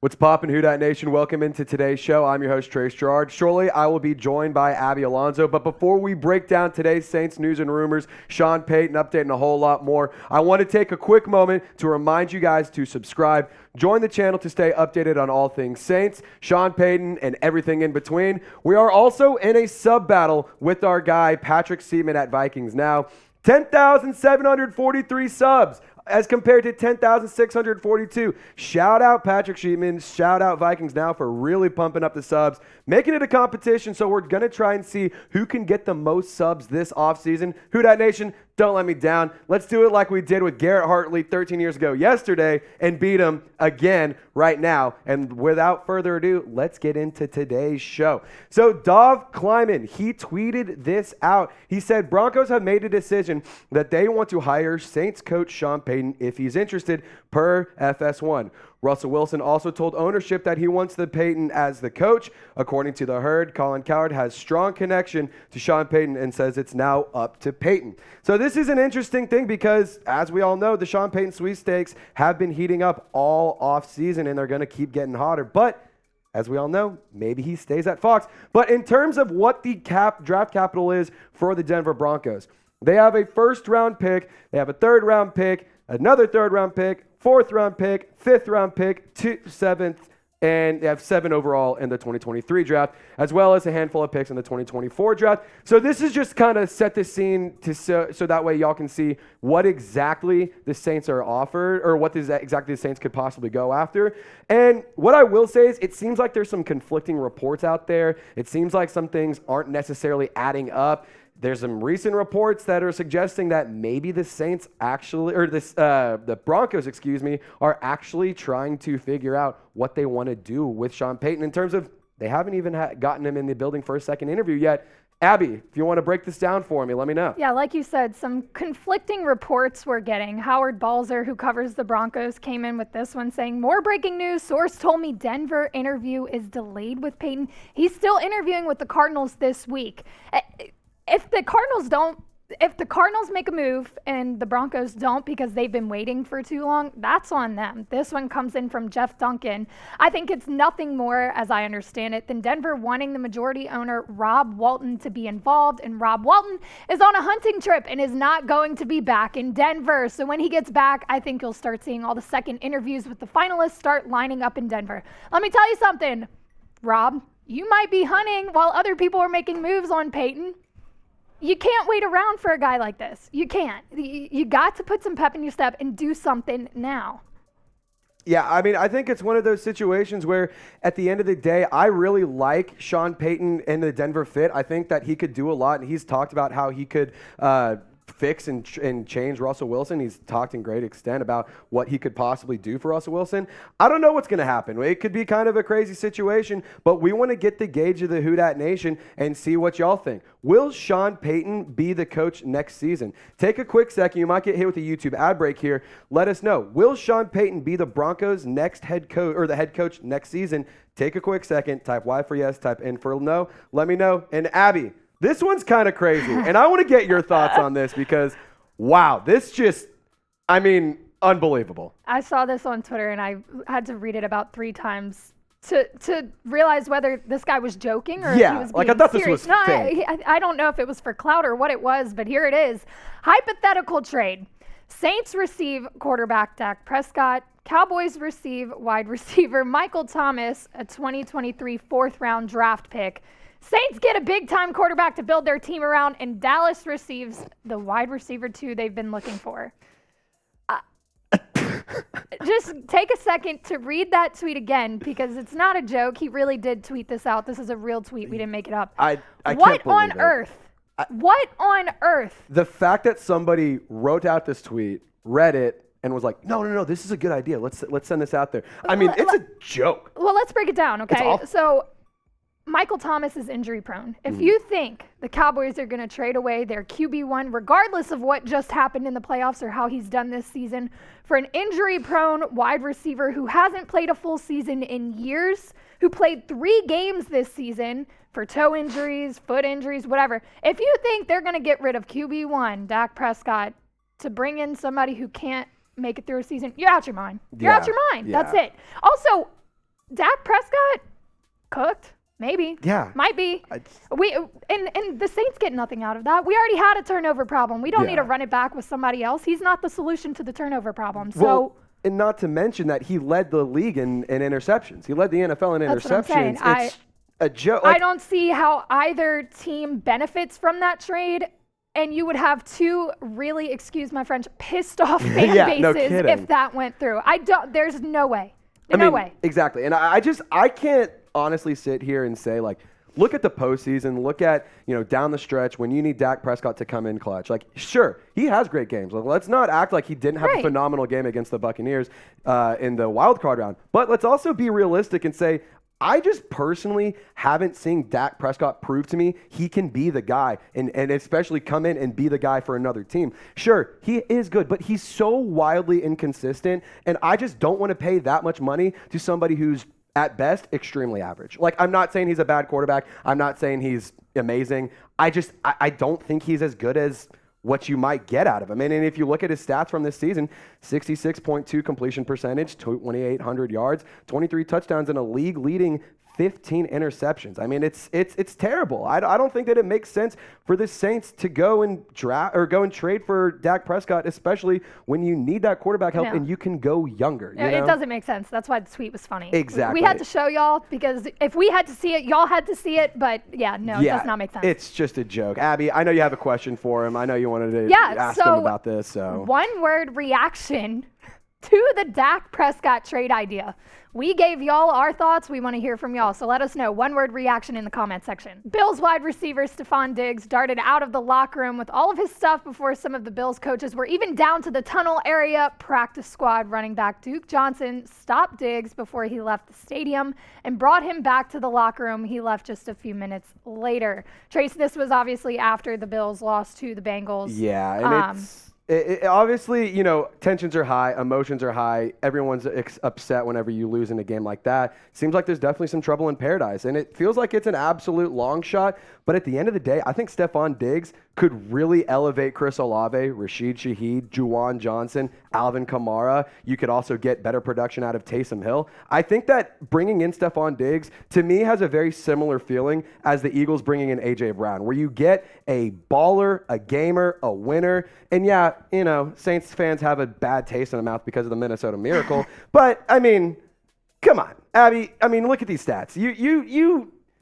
What's poppin', Who Dat Nation? Welcome into today's show. I'm your host, Trace Gerard. Shortly, I will be joined by Abby Alonso. But before we break down today's Saints news and rumors, Sean Payton update and a whole lot more, I want to take a quick moment to remind you guys to subscribe. Join the channel to stay updated on all things Saints, Sean Payton, and everything in between. We are also in a sub battle with our guy, Patrick Seaman at Vikings Now. 10,743 subs as compared to 10,642. Shout out Patrick Sheetman. Shout out Vikings Now for really pumping up the subs, making it a competition. So we're going to try and see who can get the most subs this offseason. Who Dat Nation, don't let me down. Let's do it like we did with Garrett Hartley 13 years ago yesterday and beat him again right now. And without further ado, let's get into today's show. So Dov Kleiman, he tweeted this out. He said, Broncos have made a decision that they want to hire Saints coach Sean Payton if he's interested, per FS1. Russell Wilson also told ownership that he wants the Payton as the coach. According to The Herd, Colin Cowherd has strong connection to Sean Payton and says it's now up to Payton. So this is an interesting thing because, as we all know, the Sean Payton sweepstakes have been heating up all offseason, and they're going to keep getting hotter. But as we all know, maybe he stays at Fox. But in terms of what the draft capital is for the Denver Broncos, they have a first-round pick, they have a third-round pick, another third-round pick, fourth-round pick, fifth-round pick, seventh, and they have 7 overall in the 2023 draft, as well as a handful of picks in the 2024 draft. So this is just kind of set the scene so that way y'all can see what exactly the Saints are offered, or what exactly the Saints could possibly go after. And what I will say is it seems like there's some conflicting reports out there. It seems like some things aren't necessarily adding up. There's some recent reports that are suggesting that maybe the Saints actually, or the Broncos, are actually trying to figure out what they want to do with Sean Payton in terms of they haven't even gotten him in the building for a second interview yet. Abby, if you want to break this down for me, let me know. Yeah, like you said, some conflicting reports we're getting. Howard Balzer, who covers the Broncos, came in with this one saying, more breaking news. Source told me Denver interview is delayed with Payton. He's still interviewing with the Cardinals this week. If the Cardinals make a move and the Broncos don't because they've been waiting for too long, that's on them. This one comes in from Jeff Duncan. I think it's nothing more, as I understand it, than Denver wanting the majority owner, Rob Walton, to be involved. And Rob Walton is on a hunting trip and is not going to be back in Denver. So when he gets back, I think you'll start seeing all the second interviews with the finalists start lining up in Denver. Let me tell you something, Rob. You might be hunting while other people are making moves on Payton. You can't wait around for a guy like this. You can't. You got to put some pep in your step and do something now. Yeah, I mean, I think it's one of those situations where at the end of the day, I really like Sean Payton and the Denver fit. I think that he could do a lot, and he's talked about how he could fix and change Russell Wilson. He's talked in great extent about what he could possibly do for Russell Wilson. I don't know what's going to happen. It could be kind of a crazy situation, but we want to get the gauge of the Who Dat Nation and see what y'all think. Will Sean Payton be the coach next season? Take a quick second. You might get hit with a YouTube ad break here. Let us know. Will Sean Payton be the Broncos' next head coach, or the head coach next season? Take a quick second. Type Y for yes. Type N for no. Let me know. And Abby, this one's kind of crazy, and I want to get your thoughts on this because, wow, this just, I mean, unbelievable. I saw this on Twitter, and I had to read it about 3 times to realize whether this guy was joking or if he was being I thought serious. this was fake. I don't know if it was for clout or what it was, but here it is. Hypothetical trade. Saints receive quarterback Dak Prescott. Cowboys receive wide receiver Michael Thomas, a 2023 fourth-round draft pick. Saints get a big-time quarterback to build their team around, and Dallas receives the wide receiver 2 they've been looking for. Just take a second to read that tweet again because it's not a joke. He really did tweet this out. This is a real tweet. We didn't make it up. I can't what believe on it. earth? What on earth? The fact that somebody wrote out this tweet, read it, and was like, no, this is a good idea. Let's send this out there. I mean, it's a joke. Well, let's break it down, okay? It's awful. So Michael Thomas is injury prone. If you think the Cowboys are going to trade away their QB1, regardless of what just happened in the playoffs or how he's done this season, for an injury prone wide receiver who hasn't played a full season in years, who played 3 games this season for toe injuries, foot injuries, whatever. If you think they're going to get rid of QB1, Dak Prescott, to bring in somebody who can't make it through a season, you're out your mind. You're out your mind. Yeah. That's it. Also, Dak Prescott cooked. Maybe. Yeah. Might be. And the Saints get nothing out of that. We already had a turnover problem. We don't need to run it back with somebody else. He's not the solution to the turnover problem. So. And not to mention that he led the league in interceptions. He led the NFL in That's what I'm saying. interceptions. It's a joke. I don't see how either team benefits from that trade. And you would have two really, excuse my French, pissed off fan bases if that went through. There's no way. No way. Exactly. And I can't honestly sit here and say, like, look at the postseason, look at, down the stretch when you need Dak Prescott to come in clutch. Like, sure, he has great games. Like, let's not act like he didn't have a phenomenal game against the Buccaneers in the wild card round. But let's also be realistic and say, I just personally haven't seen Dak Prescott prove to me he can be the guy and especially come in and be the guy for another team. Sure, he is good, but he's so wildly inconsistent, and I just don't want to pay that much money to somebody who's, at best, extremely average. Like, I'm not saying he's a bad quarterback. I'm not saying he's amazing. I don't think he's as good as what you might get out of him. And if you look at his stats from this season, 66.2 completion percentage, 2,800 yards, 23 touchdowns, and a league-leading 15 interceptions. I mean, it's terrible. I don't think that it makes sense for the Saints to go and trade for Dak Prescott, especially when you need that quarterback help and you can go younger. It doesn't make sense. That's why the tweet was funny. Exactly. We had to show y'all because if we had to see it, y'all had to see it. But it does not make sense. It's just a joke. Abby, I know you have a question for him. I know you wanted to ask him about this. So one word reaction to the Dak Prescott trade idea. We gave y'all our thoughts. We want to hear from y'all. So let us know. One word reaction in the comment section. Bills wide receiver Stefon Diggs darted out of the locker room with all of his stuff before some of the Bills coaches were even down to the tunnel area. Practice squad running back Duke Johnson stopped Diggs before he left the stadium and brought him back to the locker room. He left just a few minutes later. Trace, this was obviously after the Bills lost to the Bengals. Yeah, and obviously, tensions are high, emotions are high. Everyone's upset whenever you lose in a game like that. Seems like there's definitely some trouble in paradise, and it feels like it's an absolute long shot. But at the end of the day, I think Stefon Diggs could really elevate Chris Olave, Rashid Shaheed, Juwan Johnson, Alvin Kamara. You could also get better production out of Taysom Hill. I think that bringing in Stefon Diggs, to me, has a very similar feeling as the Eagles bringing in A.J. Brown, where you get a baller, a gamer, a winner. And yeah, Saints fans have a bad taste in the mouth because of the Minnesota Miracle. But, come on, Abby. Look at these stats.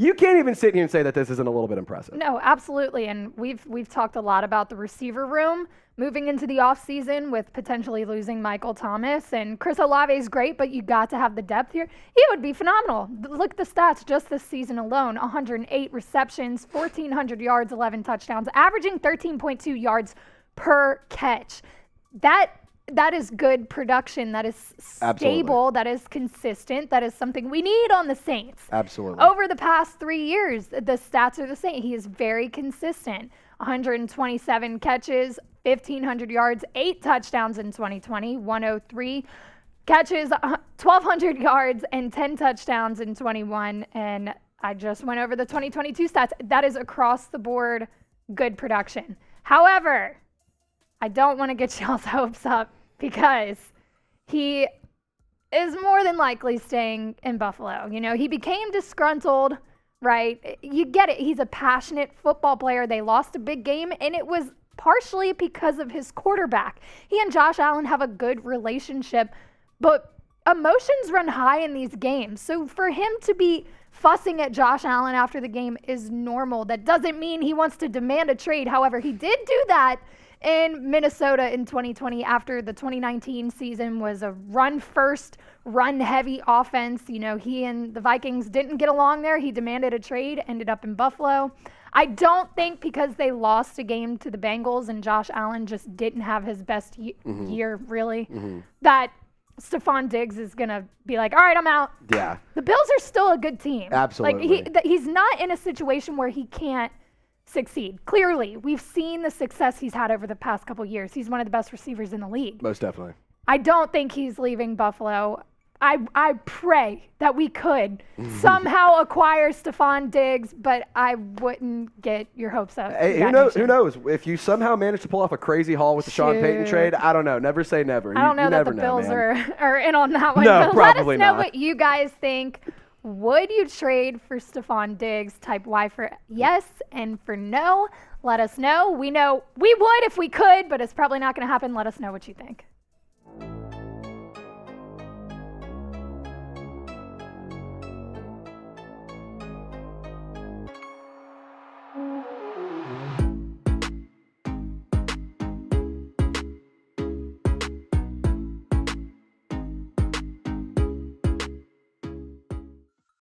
You can't even sit here and say that this isn't a little bit impressive. No, absolutely. And we've talked a lot about the receiver room moving into the offseason with potentially losing Michael Thomas. And Chris Olave is great, but you got to have the depth here. He would be phenomenal. Look at the stats just this season alone. 108 receptions, 1,400 yards, 11 touchdowns, averaging 13.2 yards per catch. That is good production. That is stable. Absolutely. That is consistent. That is something we need on the Saints. Absolutely. Over the past 3 years, the stats are the same. He is very consistent. 127 catches, 1,500 yards, 8 touchdowns in 2020, 103 catches, 1,200 yards, and 10 touchdowns in 21. And I just went over the 2022 stats. That is across the board good production. However, I don't want to get y'all's hopes up because he is more than likely staying in Buffalo. He became disgruntled, right? You get it. He's a passionate football player. They lost a big game, and it was partially because of his quarterback. He and Josh Allen have a good relationship, but emotions run high in these games. So for him to be fussing at Josh Allen after the game is normal. That doesn't mean he wants to demand a trade. However, he did do that in Minnesota in 2020 after the 2019 season was a run-first, run-heavy offense. He and the Vikings didn't get along there. He demanded a trade, ended up in Buffalo. I don't think because they lost a game to the Bengals and Josh Allen just didn't have his best year, really, that Stefon Diggs is going to be like, all right, I'm out. Yeah. The Bills are still a good team. Absolutely. He's not in a situation where he can't succeed. Clearly, we've seen the success he's had over the past couple years. He's one of the best receivers in the league. Most definitely. I don't think he's leaving Buffalo. I pray that we could somehow acquire Stefon Diggs, but I wouldn't get your hopes up. Hey, who knows? If you somehow manage to pull off a crazy haul with the Sean Payton trade, I don't know. Never say never. I don't know that the Bills are in on that one. No, but probably let us know not. what you guys think. Would you trade for Stefon Diggs? Type Y for yes and for no. Let us know. We know we would if we could, but it's probably not going to happen. Let us know what you think.